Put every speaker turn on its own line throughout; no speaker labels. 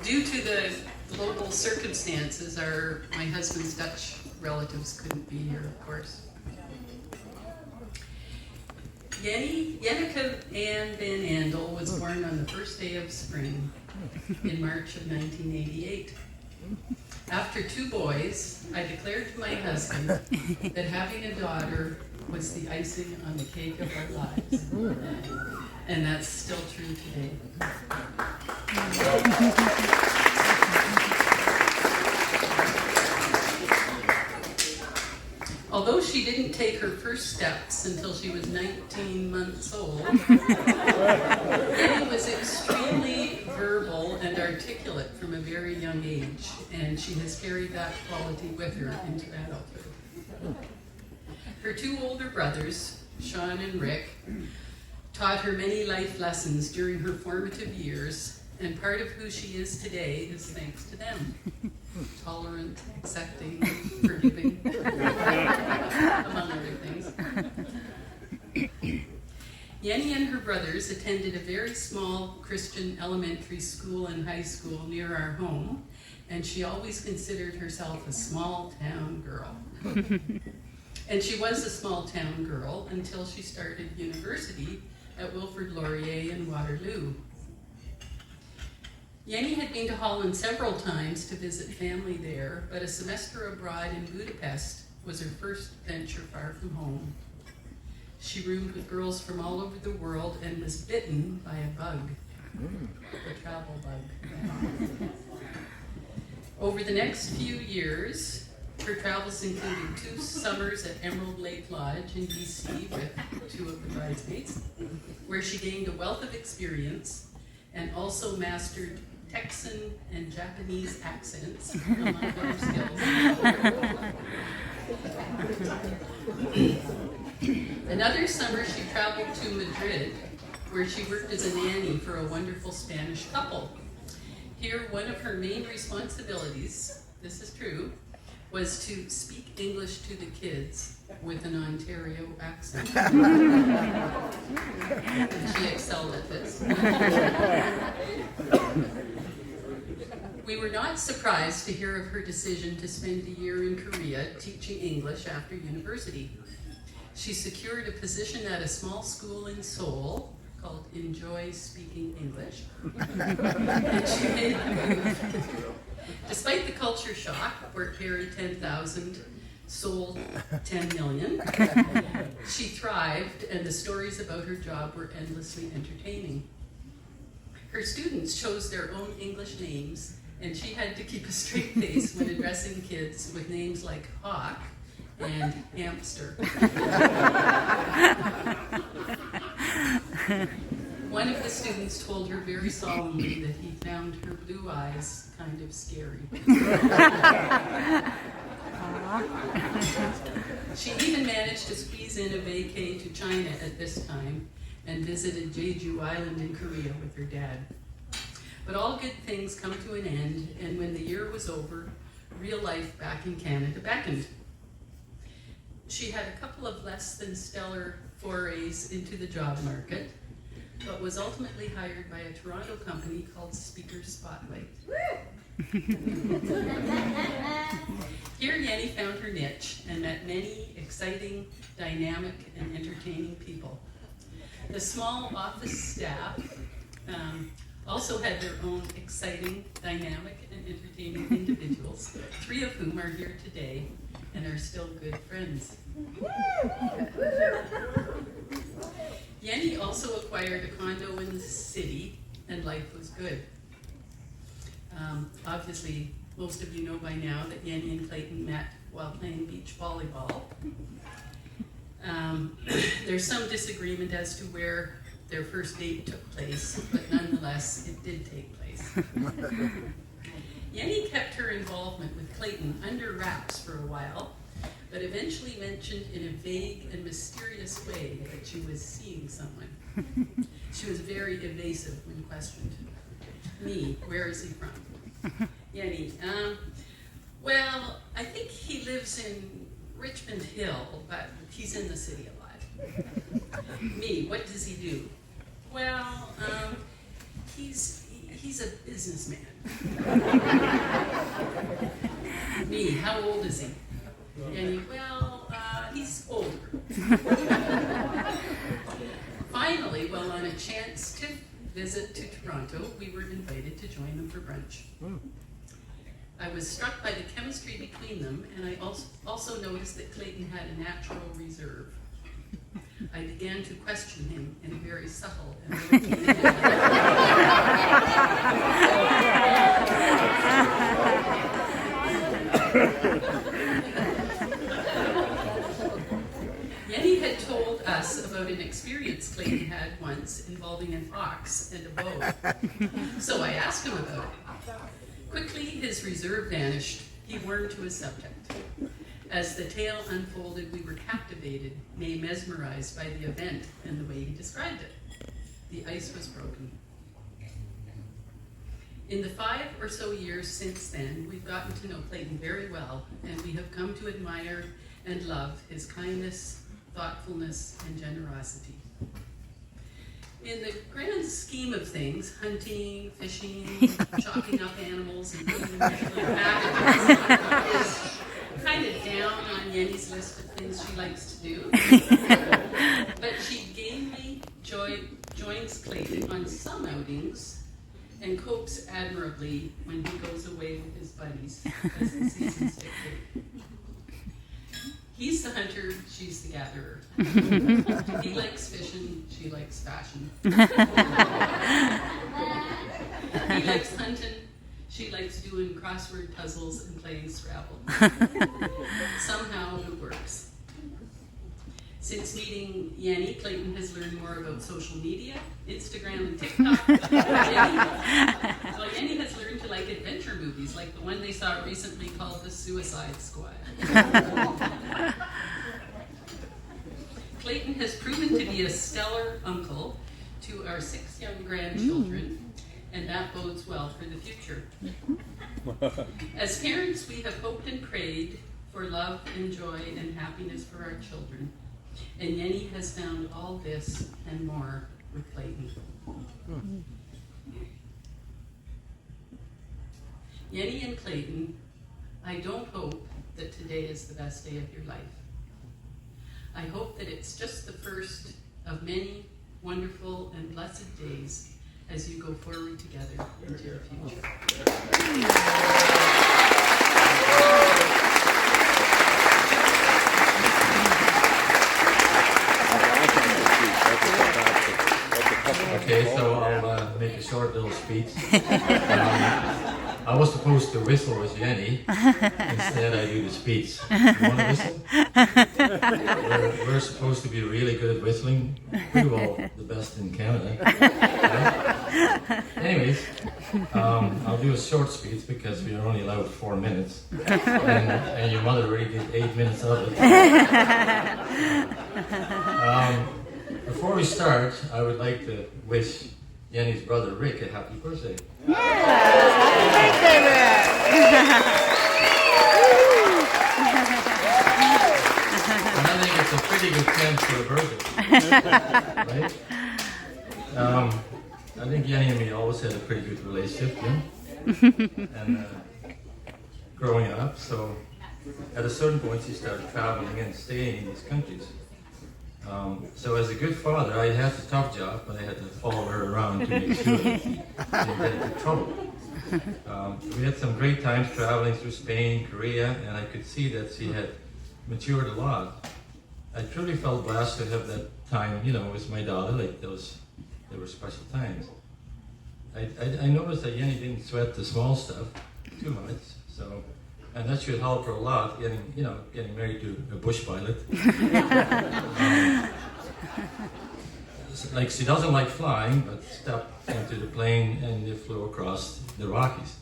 due to the global circumstances, my husband's Dutch relatives couldn't be here, of course. Yenneke Ann Van Andel was born on the first day of spring in March of 1988. After 2 boys, I declared to my husband that having a daughter was the icing on the cake of our lives. And that's still true today. Although she didn't take her first steps until she was 19 months old, Yenny was extremely verbal and articulate from a very young age, and she has carried that quality with her into adulthood. Her 2 older brothers, Sean and Rick, taught her many life lessons during her formative years, and part of who she is today is thanks to them. Tolerant, accepting, forgiving, among other things. Yenny and her brothers attended a very small Christian elementary school and high school near our home, and she always considered herself a small town girl. And she was a small town girl until she started university at Wilfrid Laurier in Waterloo. Yenny had been to Holland several times to visit family there, but a semester abroad in Budapest was her first venture far from home. She roomed with girls from all over the world and was bitten by a bug, a travel bug. Over the next few years, her travels included 2 summers at Emerald Lake Lodge in BC with 2 of the bridesmaids, where she gained a wealth of experience and also mastered Texan and Japanese accents, among other skills. Another summer she traveled to Madrid, where she worked as a nanny for a wonderful Spanish couple. Here, one of her main responsibilities, this is true, was to speak English to the kids with an Ontario accent. And she excelled at this. We were not surprised to hear of her decision to spend a year in Korea teaching English after university. She secured a position at a small school in Seoul called Enjoy Speaking English. And she made the move. Despite the culture shock, where it carried 10,000, sold 10 million, she thrived, and the stories about her job were endlessly entertaining. Her students chose their own English names, and she had to keep a straight face when addressing kids with names like Hawk and Hamster. One of the students told her very solemnly that he found her blue eyes kind of scary. She even managed to squeeze in a vacay to China at this time and visited Jeju Island in Korea with her dad. But all good things come to an end, and when the year was over, real life back in Canada beckoned. She had a couple of less than stellar forays into the job market, but was ultimately hired by a Toronto company called Speaker Spotlight. Here Yenny found her niche and met many exciting, dynamic, and entertaining people. The small office staff also had their own exciting, dynamic, and entertaining individuals, 3 of whom are here today and are still good friends. Yenny also acquired a condo in the city, and life was good. Obviously, most of you know by now that Yenny and Clayton met while playing beach volleyball. There's some disagreement as to where their first date took place, but nonetheless, it did take place. Yenny kept her involvement with Clayton under wraps for a while, but eventually mentioned in a vague and mysterious way that she was seeing someone. She was very evasive when questioned. Me, where is he from? Yenny, well, I think he lives in Richmond Hill, but he's in the city a lot. Me, what does he do? Well, he's a businessman. Me, how old is he? Yenny, well, he's older. Finally, well, on a chance to visit to Toronto, we were invited to join them for brunch. I was struck by the chemistry between them, and I also noticed that Clayton had a natural reserve. I began to question him in a very subtle and irritating Yenny had told us about an experience Clayton had once involving an ox and a bow. So I asked him about it. Quickly, his reserve vanished. He warmed to his subject. As the tale unfolded, we were captivated, nay, mesmerized by the event and the way he described it. The ice was broken. In the 5 or so years since then, we've gotten to know Clayton very well, and we have come to admire and love his kindness, thoughtfulness, and generosity. In the grand scheme of things, hunting, fishing, chopping up animals, and putting them into their packages is kind of down on Yenny's list of things she likes to do. But she gamely joins Clayton on some outings and copes admirably when he goes away with his buddies, as the seasons dictate. He's the hunter, she's the gatherer. He likes fishing, she likes fashion. He likes hunting, she likes doing crossword puzzles and playing Scrabble. Somehow it works. Since meeting Yenny, Clayton has learned more about social media, Instagram and TikTok. Yenny has learned to like adventure movies, like the one they saw recently called The Suicide Squad. Clayton has proven to be a stellar uncle to our 6 young grandchildren, and that bodes well for the future. As parents, we have hoped and prayed for love and joy and happiness for our children, and Yenny has found all this and more with Clayton. Yenny and Clayton, I don't hope that today is the best day of your life. I hope that it's just the first of many wonderful and blessed days as you go forward together into your future.
Okay, so I'll make a short little speech. I was supposed to whistle with Yenny. Instead, I do the speech. You want to whistle? We're supposed to be really good at whistling. Pretty well the best in Canada. Right? Anyways, I'll do a short speech because we are only allowed 4 minutes. And your mother already did 8 minutes of it. Before we start, I would like to wish Yenny's brother Rick a happy birthday.
Yeah, happy birthday,
And I think it's a pretty good chance for a birthday, right? I think Yenny and me always had a pretty good relationship, yeah? And growing up, so at a certain point she started traveling and staying in these countries. So as a good father, I had a tough job, but I had to follow her around to make sure that she didn't get into trouble. We had some great times traveling through Spain, Korea, and I could see that she had matured a lot. I truly felt blessed to have that time, with my daughter. Like they were special times. I noticed that Yenny didn't sweat the small stuff too much, and that should help her a lot, getting married to a bush pilot. Like she doesn't like flying, but stepped into the plane and they flew across the Rockies.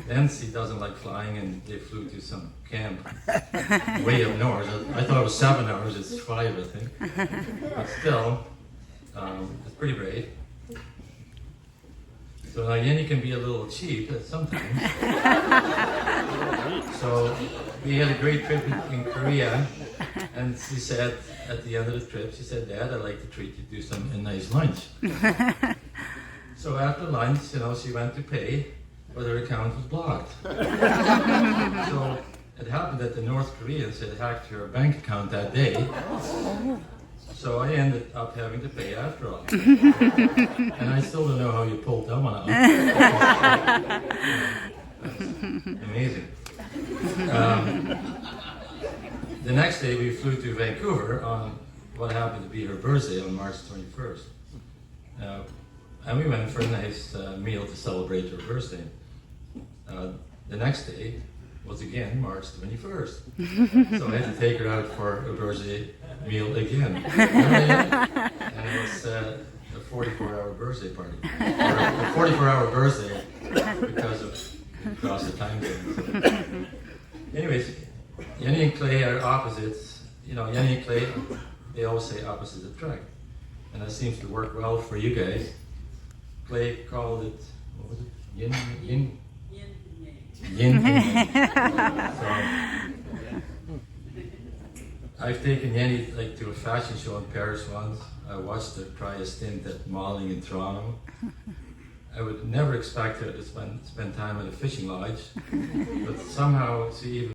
Then she doesn't like flying and they flew to some camp way up north. I thought it was 7 hours, it's 5 I think. But still, it's pretty brave. So now Yenny can be a little cheap sometimes. So we had a great trip in Korea, And she said, at the end of the trip, she said, "Dad, I'd like to treat you to a nice lunch." So after lunch, she went to pay, but her account was blocked. So it happened that the North Koreans had hacked her bank account that day. So I ended up having to pay after all. And I still don't know how you pulled that one out. Amazing. The next day we flew to Vancouver on what happened to be her birthday on March 21st. And we went for a nice meal to celebrate her birthday. The next day was again March 21st. So I had to take her out for a birthday meal again. And it was a 44-hour birthday party. Or a 44-hour birthday because of across the time zone. Anyways, Yenny and Clay are opposites. Yenny and Clay, they always say opposites attract. And that seems to work well for you guys. Clay called it, what was it? Yin and Yang. So, I've taken Yenny to a fashion show in Paris once. I watched her try a stint at modeling in Toronto. I would never expect her to spend time at a fishing lodge, but somehow she even